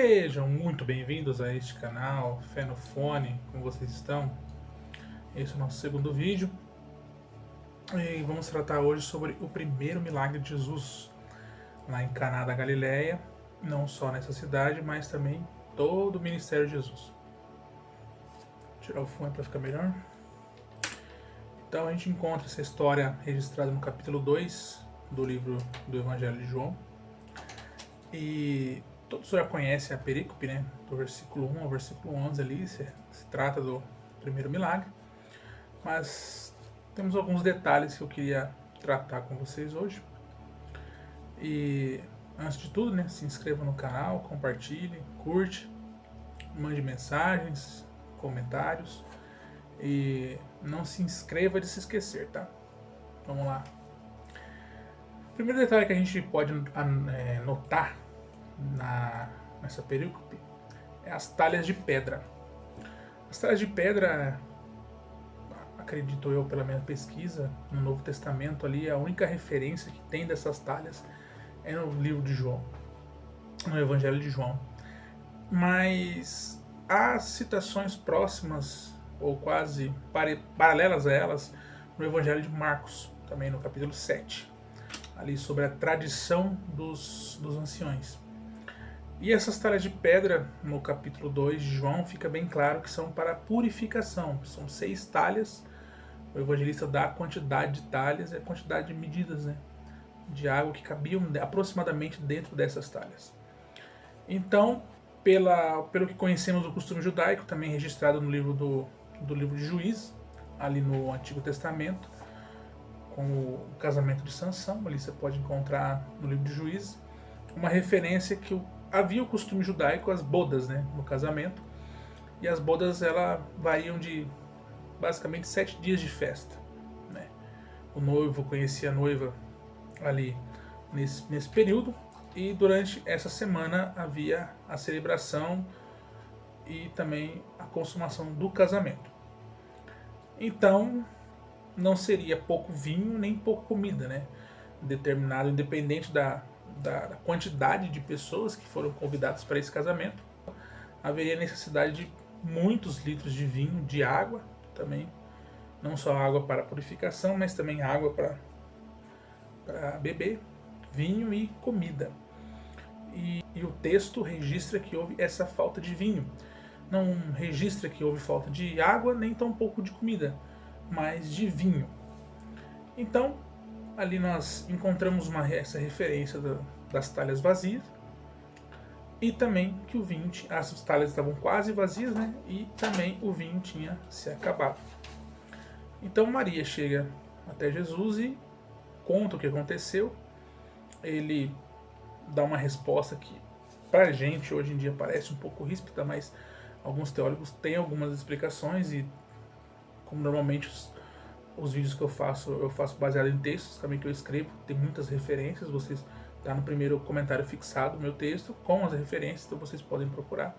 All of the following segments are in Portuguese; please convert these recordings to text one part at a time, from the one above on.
Sejam muito bem-vindos a este canal Fé no Fone, como vocês estão? Esse é o nosso segundo vídeo e vamos tratar hoje sobre o primeiro milagre de Jesus lá em Caná da Galileia, não só nessa cidade, mas também todo o ministério de Jesus. Vou tirar o fone para ficar melhor. Então a gente encontra essa história registrada no capítulo 2 do livro do Evangelho de João. E todos já conhecem a perícope, né? Do versículo 1 ao versículo 11 ali, se trata do primeiro milagre. Mas temos alguns detalhes que eu queria tratar com vocês hoje. E antes de tudo, né, se inscreva no canal, compartilhe, curte, mande mensagens, comentários. E não se inscreva de se esquecer, tá? Vamos lá. O primeiro detalhe que a gente pode notar nessa perícope é as talhas de pedra. As talhas de pedra, acredito eu pela minha pesquisa, no Novo Testamento ali, a única referência que tem dessas talhas é no livro de João, no Evangelho de João. Mas há citações próximas ou quase paralelas a elas no Evangelho de Marcos, também no capítulo 7, ali sobre a tradição dos anciões. E essas talhas de pedra, no capítulo 2 de João, fica bem claro que são para purificação. São 6 talhas. O evangelista dá a quantidade de talhas e a quantidade de medidas, né, de água que cabiam aproximadamente dentro dessas talhas. Então, pelo que conhecemos do costume judaico, também registrado no livro do livro de Juízes, ali no Antigo Testamento, com o casamento de Sansão, ali você pode encontrar no livro de Juízes, uma referência que havia o costume judaico, as bodas, né, no casamento, e as bodas ela variam de basicamente 7 dias de festa, né? O noivo conhecia a noiva ali nesse período, e durante essa semana havia a celebração e também a consumação do casamento. Então não seria pouco vinho nem pouca comida, né? Determinado, independente da quantidade de pessoas que foram convidadas para esse casamento, haveria necessidade de muitos litros de vinho, de água também, não só água para purificação, mas também água para beber, vinho e comida. E o texto registra que houve essa falta de vinho, não registra que houve falta de água, nem tão pouco de comida, mas de vinho. Então, ali nós encontramos essa referência das talhas vazias, e também que o vinho, as talhas estavam quase vazias, né? E também o vinho tinha se acabado. Então Maria chega até Jesus e conta o que aconteceu. Ele dá uma resposta que pra gente hoje em dia parece um pouco ríspida, mas alguns teólogos têm algumas explicações, e como normalmente os vídeos que eu faço baseado em textos também que eu escrevo, tem muitas referências, vocês tá no primeiro comentário fixado meu texto com as referências, então vocês podem procurar.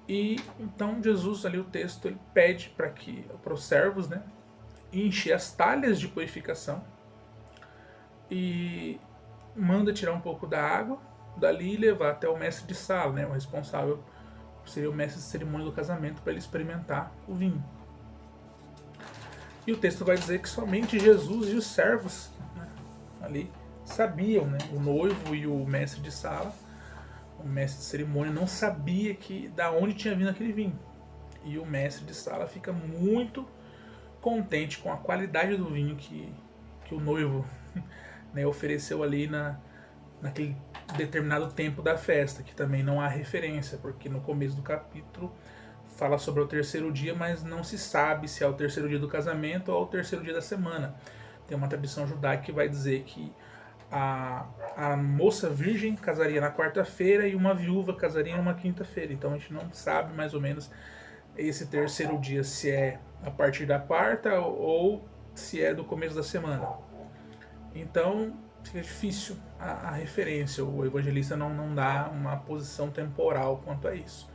E então Jesus ali, o texto, ele pede para os servos, né, encher as talhas de purificação e manda tirar um pouco da água dali e levar até o mestre de sala, né, o responsável seria o mestre de cerimônia do casamento, para ele experimentar o vinho. E o texto vai dizer que somente Jesus e os servos, né, ali sabiam, né? O noivo e o mestre de sala, o mestre de cerimônia, não sabia da onde tinha vindo aquele vinho. E o mestre de sala fica muito contente com a qualidade do vinho que o noivo, né, ofereceu ali naquele determinado tempo da festa, que também não há referência, porque no começo do capítulo fala sobre o terceiro dia, mas não se sabe se é o terceiro dia do casamento ou o terceiro dia da semana. Tem uma tradição judaica que vai dizer que a moça virgem casaria na quarta-feira e uma viúva casaria numa quinta-feira. Então a gente não sabe mais ou menos esse terceiro dia, se é a partir da quarta ou se é do começo da semana. Então fica difícil a referência, o evangelista não dá uma posição temporal quanto a isso.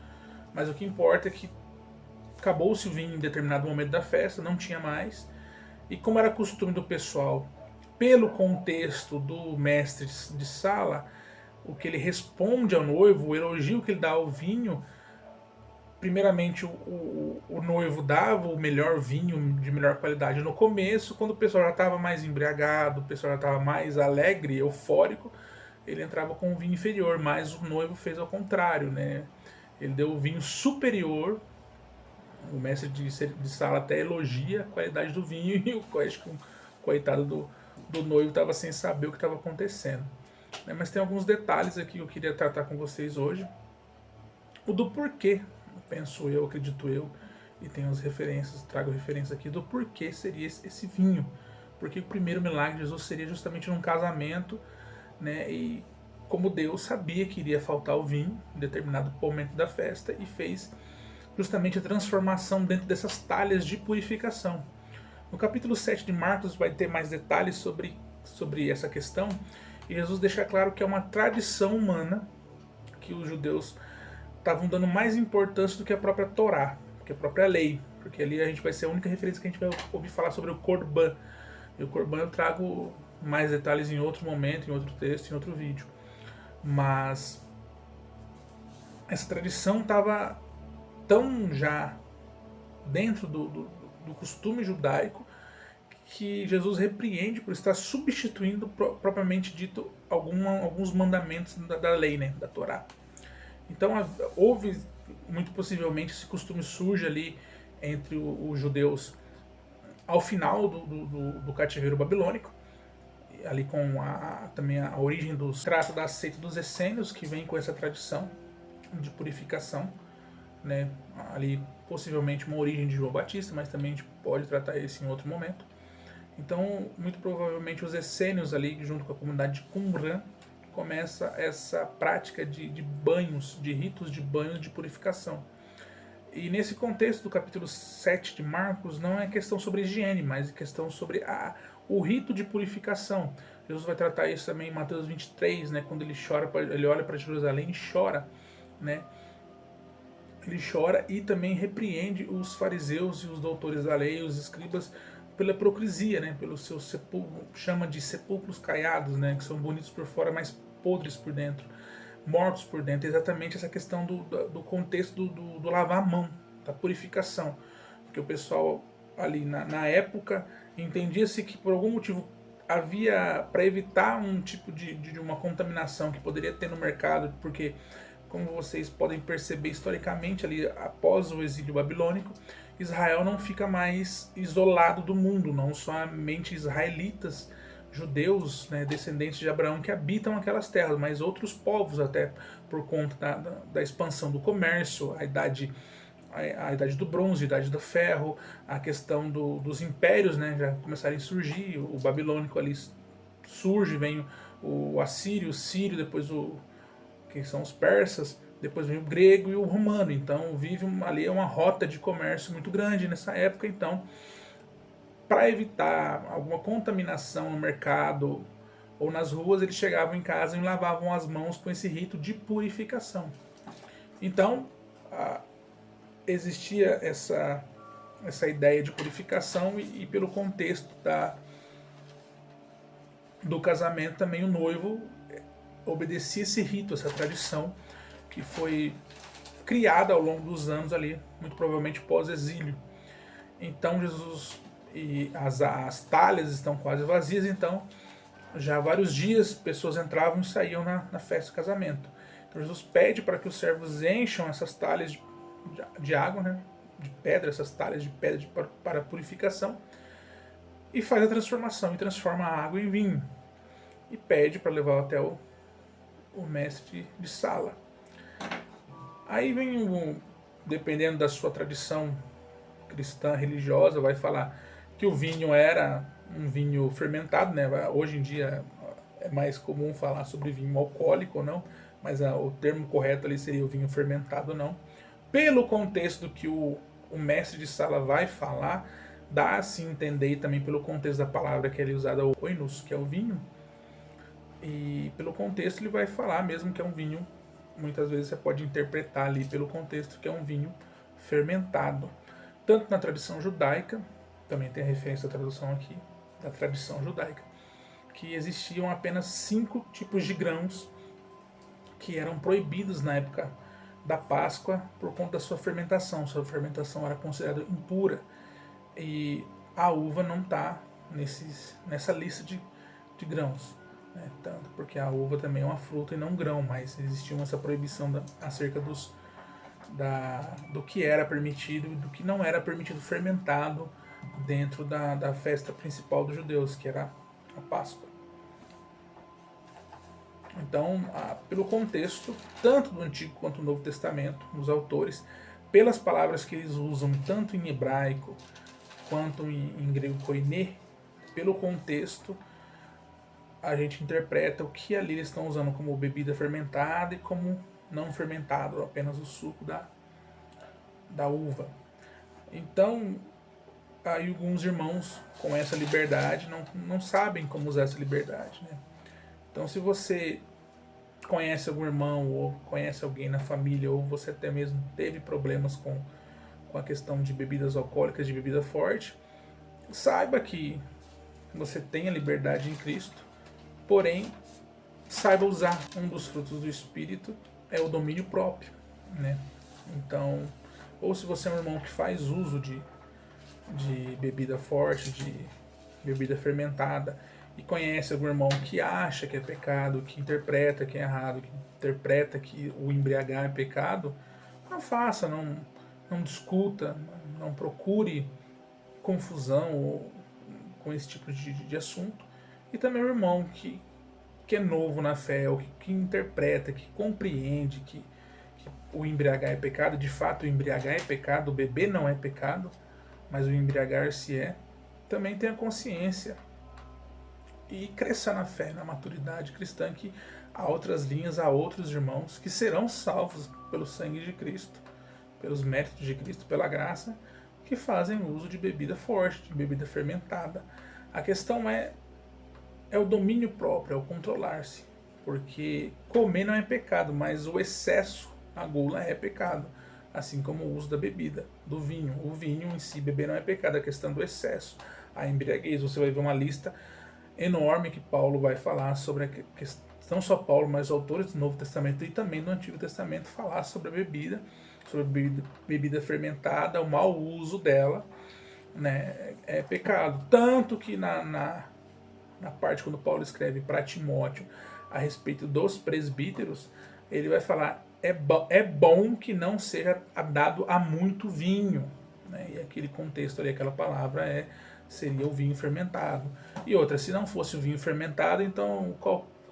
Mas o que importa é que acabou-se o vinho em determinado momento da festa, não tinha mais, e como era costume do pessoal, pelo contexto do mestre de sala, o que ele responde ao noivo, o elogio que ele dá ao vinho. Primeiramente, o noivo dava o melhor vinho de melhor qualidade no começo, quando o pessoal já estava mais embriagado, o pessoal já estava mais alegre, eufórico, ele entrava com um vinho inferior, mas o noivo fez ao contrário, né? Ele deu o vinho superior. O mestre de sala até elogia a qualidade do vinho e acho que o coitado do noivo estava sem saber o que estava acontecendo. Mas tem alguns detalhes aqui que eu queria tratar com vocês hoje. O do porquê, penso eu, acredito eu, e tenho as referências, trago referências aqui do porquê seria esse vinho. Porque o primeiro milagre de Jesus seria justamente num casamento, né? E como Deus sabia que iria faltar o vinho em determinado momento da festa e fez justamente a transformação dentro dessas talhas de purificação. No capítulo 7 de Marcos vai ter mais detalhes sobre essa questão, e Jesus deixa claro que é uma tradição humana, que os judeus estavam dando mais importância do que a própria Torá, que a própria lei, porque ali a gente vai ser a única referência que a gente vai ouvir falar sobre o Corban. E o Corban eu trago mais detalhes em outro momento, em outro texto, em outro vídeo. Mas essa tradição estava tão já dentro do costume judaico que Jesus repreende por estar substituindo, propriamente dito, alguns mandamentos da lei, né, da Torá. Então houve, muito possivelmente, esse costume surge ali entre os judeus ao final do cativeiro babilônico, ali com também a origem dos trata da seita dos essênios, que vem com essa tradição de purificação, né, ali possivelmente uma origem de João Batista, mas também a gente pode tratar isso em outro momento. Então, muito provavelmente os essênios ali, junto com a comunidade de Qumran, começa essa prática de banhos, de ritos de banhos de purificação. E nesse contexto do capítulo 7 de Marcos, não é questão sobre higiene, mas é questão sobre o rito de purificação. Jesus vai tratar isso também em Mateus 23, né, quando ele chora, ele olha para Jerusalém e chora, né? Ele chora e também repreende os fariseus e os doutores da lei, os escribas, pela hipocrisia, né, pelos seus sepulcros, chama de sepulcros caiados, né, que são bonitos por fora, mas podres por dentro, mortos por dentro. Exatamente essa questão do contexto do lavar a mão, da purificação, porque o pessoal ali na época entendia-se que por algum motivo havia, para evitar um tipo de uma contaminação que poderia ter no mercado, porque como vocês podem perceber historicamente ali após o exílio babilônico, Israel não fica mais isolado do mundo, não somente israelitas, judeus, né, descendentes de Abraão que habitam aquelas terras, mas outros povos, até por conta da expansão do comércio, a idade do bronze, a idade do ferro, a questão dos impérios, né, já começarem a surgir. O babilônico ali surge, vem o assírio, o sírio, depois que são os persas, depois vem o grego e o romano. Então vive ali uma rota de comércio muito grande nessa época. Então, para evitar alguma contaminação no mercado ou nas ruas, eles chegavam em casa e lavavam as mãos com esse rito de purificação. Então existia essa ideia de purificação, e pelo contexto do casamento também o noivo obedecia esse rito, essa tradição que foi criada ao longo dos anos ali, muito provavelmente pós-exílio. Então Jesus, e as talhas estão quase vazias, então já há vários dias pessoas entravam e saíam na festa do casamento. Então Jesus pede para que os servos encham essas talhas de água, né, de pedra, essas talhas de pedra para purificação, e faz a transformação, e transforma a água em vinho, e pede para levar até o mestre de sala. Aí vem, dependendo da sua tradição cristã religiosa, vai falar que o vinho era um vinho fermentado, né? Hoje em dia é mais comum falar sobre vinho alcoólico ou não, mas o termo correto ali seria o vinho fermentado ou não. Pelo contexto que o mestre de sala vai falar, dá a se entender, também pelo contexto da palavra que é usada, o oinos, que é o vinho, e pelo contexto ele vai falar mesmo que é um vinho, muitas vezes você pode interpretar ali pelo contexto que é um vinho fermentado. Tanto na tradição judaica, também tem a referência à tradução aqui, da tradição judaica, que existiam apenas 5 tipos de grãos que eram proibidos na época da Páscoa por conta da sua fermentação. Sua fermentação era considerada impura. E a uva não está nessa lista de grãos. Né? Tanto porque a uva também é uma fruta e não grão, mas existia essa proibição acerca do que era permitido e do que não era permitido fermentado dentro da festa principal dos judeus, que era a Páscoa. Então, pelo contexto, tanto do Antigo quanto do Novo Testamento, os autores, pelas palavras que eles usam, tanto em hebraico quanto em grego koiné, pelo contexto, a gente interpreta o que ali eles estão usando como bebida fermentada e como não fermentado, apenas o suco da uva. Então, aí alguns irmãos com essa liberdade não sabem como usar essa liberdade, né? Então, se você conhece algum irmão ou conhece alguém na família ou você até mesmo teve problemas com a questão de bebidas alcoólicas, de bebida forte, saiba que você tem a liberdade em Cristo, porém, saiba usar um dos frutos do Espírito, é o domínio próprio, né? Então, ou se você é um irmão que faz uso de bebida forte, de bebida fermentada, e conhece algum irmão que acha que é pecado, que interpreta que é errado, que interpreta que o embriagar é pecado, não faça, não discuta, não procure confusão com esse tipo de assunto. E também o irmão que é novo na fé, ou que interpreta, que compreende que o embriagar é pecado, de fato o embriagar é pecado, o beber não é pecado, mas o embriagar-se é, também tenha consciência e cresça na fé, na maturidade cristã, que há outras linhas, há outros irmãos que serão salvos pelo sangue de Cristo, pelos méritos de Cristo, pela graça, que fazem uso de bebida forte, de bebida fermentada. A questão é o domínio próprio, é o controlar-se, porque comer não é pecado, mas o excesso, a gula, é pecado, assim como o uso da bebida, do vinho. O vinho em si, beber não é pecado, a questão do excesso, a embriaguez. Você vai ver uma lista enorme que Paulo vai falar sobre a questão, não só Paulo, mas os autores do Novo Testamento e também do Antigo Testamento falar sobre a bebida, sobre bebida fermentada, o mau uso dela, né, é pecado. Tanto que na parte quando Paulo escreve para Timóteo a respeito dos presbíteros, ele vai falar, é bom que não seja dado a muito vinho, né? E aquele contexto ali, aquela palavra seria o vinho fermentado. E outra, se não fosse o vinho fermentado, então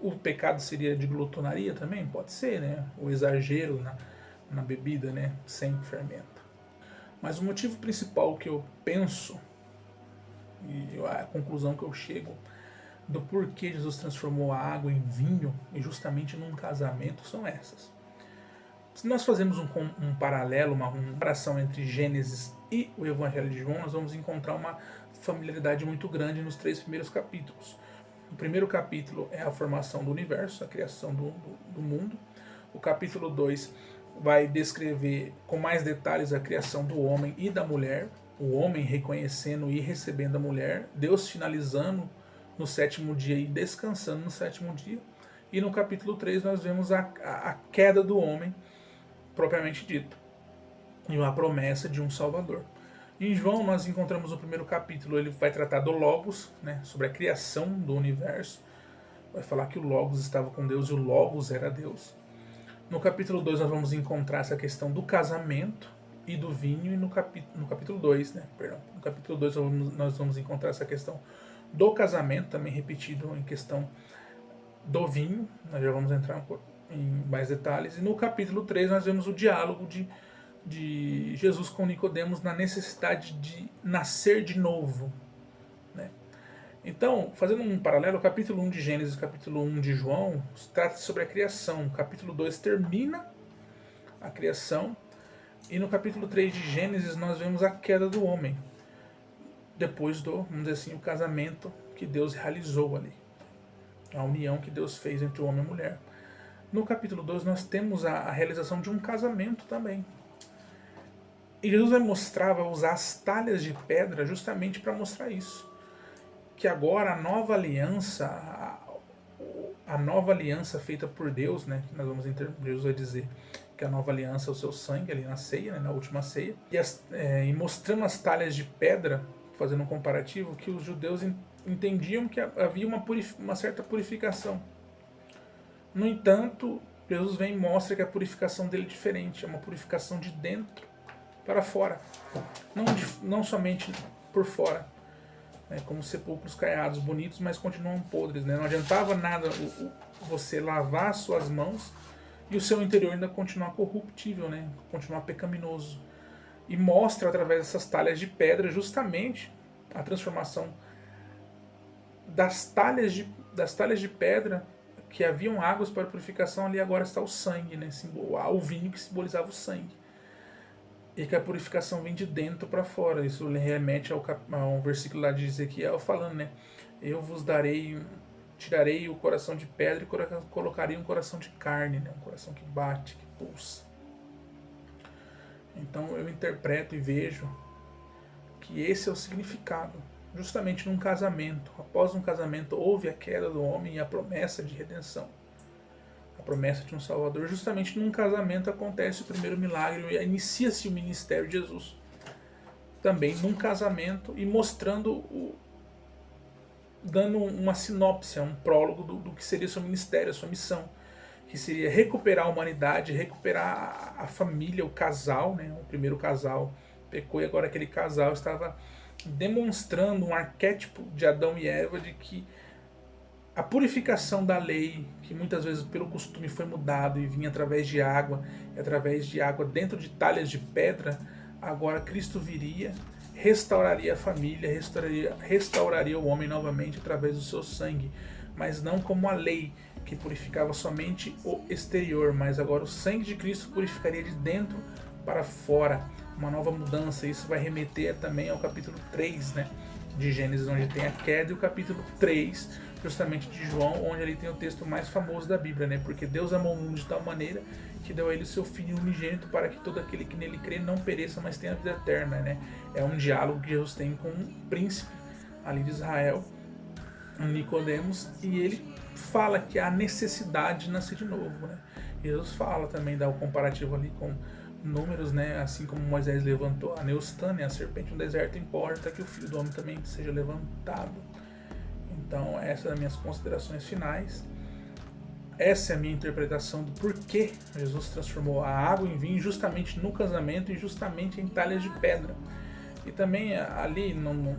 o pecado seria de glutonaria também? Pode ser, né? O exagero na bebida, né? Sem fermento. Mas o motivo principal que eu penso, e a conclusão que eu chego, do porquê Jesus transformou a água em vinho, e justamente num casamento, são essas. Se nós fazemos um paralelo, uma comparação entre Gênesis e o Evangelho de João, nós vamos encontrar uma familiaridade muito grande nos 3 primeiros capítulos. O primeiro capítulo é a formação do universo, a criação do mundo. O capítulo 2 vai descrever com mais detalhes a criação do homem e da mulher, o homem reconhecendo e recebendo a mulher, Deus finalizando no 7º dia e descansando no 7º dia. E no capítulo 3 nós vemos a queda do homem, propriamente dito, e uma promessa de um Salvador. Em João nós encontramos o primeiro capítulo, ele vai tratar do Logos, né, sobre a criação do universo, vai falar que o Logos estava com Deus e o Logos era Deus. No capítulo 2 nós vamos encontrar essa questão do casamento e do vinho, e no capítulo 2, né, perdão, no capítulo 2 nós vamos encontrar essa questão do casamento, também repetido em questão do vinho, nós já vamos entrar em mais detalhes. E no capítulo 3 nós vemos o diálogo de Jesus com Nicodemos na necessidade de nascer de novo, né? Então, fazendo um paralelo, o capítulo 1 de Gênesis e o capítulo 1 de João trata sobre a criação. O capítulo 2 termina a criação, e no capítulo 3 de Gênesis nós vemos a queda do homem, depois vamos dizer assim, o casamento que Deus realizou ali, a união que Deus fez entre o homem e a mulher. No capítulo 2 nós temos a realização de um casamento também. E Jesus vai usar as talhas de pedra justamente para mostrar isso. Que agora a nova aliança, a nova aliança feita por Deus, né? Que nós vamos Deus vai dizer que a nova aliança é o seu sangue ali na ceia, né, na última ceia, e mostrando as talhas de pedra, fazendo um comparativo, que os judeus entendiam que havia uma certa purificação. No entanto, Jesus vem e mostra que a purificação dele é diferente, é uma purificação de dentro para fora, não somente por fora, né, como sepulcros caiados, bonitos, mas continuam podres, né? Não adiantava nada você lavar suas mãos e o seu interior ainda continuar corruptível, né? Continuar pecaminoso. E mostra através dessas talhas de pedra justamente a transformação das talhas de pedra que haviam águas para purificação, ali agora está o sangue, né? O vinho que simbolizava o sangue. E que a purificação vem de dentro para fora. Isso remete a um versículo lá de Ezequiel falando, né? Eu vos tirarei o coração de pedra e colocarei um coração de carne, né? Um coração que bate, que pulsa. Então eu interpreto e vejo que esse é o significado. Justamente num casamento. Após um casamento houve a queda do homem e a promessa de redenção. A promessa de um Salvador. Justamente num casamento acontece o primeiro milagre e inicia-se o ministério de Jesus. Também num casamento e mostrando, dando uma sinopse, um prólogo do que seria seu ministério, a sua missão. Que seria recuperar a humanidade, recuperar a família, o casal, né? O primeiro casal pecou e agora aquele casal estava demonstrando um arquétipo de Adão e Eva de que a purificação da lei, que muitas vezes pelo costume foi mudado e vinha através de água dentro de talhas de pedra, agora Cristo viria, restauraria a família, restauraria o homem novamente através do seu sangue, mas não como a lei que purificava somente o exterior, mas agora o sangue de Cristo purificaria de dentro para fora, uma nova mudança. Isso vai remeter também ao capítulo 3, né, de Gênesis, onde tem a queda, e o capítulo 3, justamente de João, onde ele tem o texto mais famoso da Bíblia, né, porque Deus amou o mundo de tal maneira que deu a ele o seu Filho unigênito para que todo aquele que nele crê não pereça, mas tenha a vida eterna, né. É um diálogo que Jesus tem com um príncipe ali de Israel, Nicodemos, e ele fala que há necessidade de nascer de novo, né. Jesus fala também, dá o comparativo ali com Números, né, assim como Moisés levantou a Neustã, né, a serpente no deserto, importa que o Filho do Homem também seja levantado. Então, essas são as minhas considerações finais. Essa é a minha interpretação do porquê Jesus transformou a água em vinho justamente no casamento e justamente em talhas de pedra. E também ali, não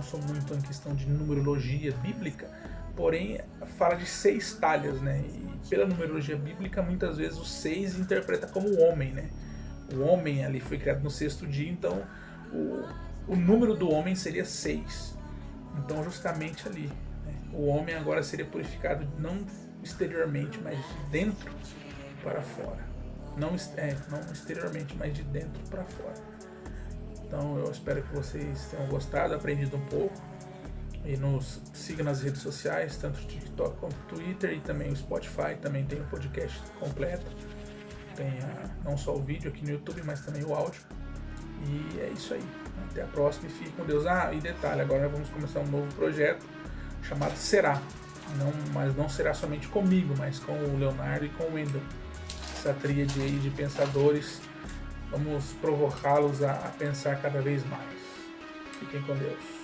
sou muito em questão de numerologia bíblica, porém fala de 6 talhas, né, e pela numerologia bíblica muitas vezes o 6 interpreta como o homem, né. O homem ali foi criado no 6º dia, então o número do homem seria 6. Então justamente ali, né, o homem agora seria purificado não exteriormente, mas de dentro para fora. Não exteriormente, mas de dentro para fora. Então eu espero que vocês tenham gostado, aprendido um pouco. E nos siga nas redes sociais, tanto o TikTok quanto o Twitter, e também o Spotify, também tem o podcast completo. Tem não só o vídeo aqui no YouTube, mas também o áudio. E é isso aí. Até a próxima e fique com Deus. E detalhe, agora nós vamos começar um novo projeto chamado Será. Mas não será somente comigo, mas com o Leonardo e com o Wendel. Essa tríade aí de pensadores. Vamos provocá-los a pensar cada vez mais. Fiquem com Deus.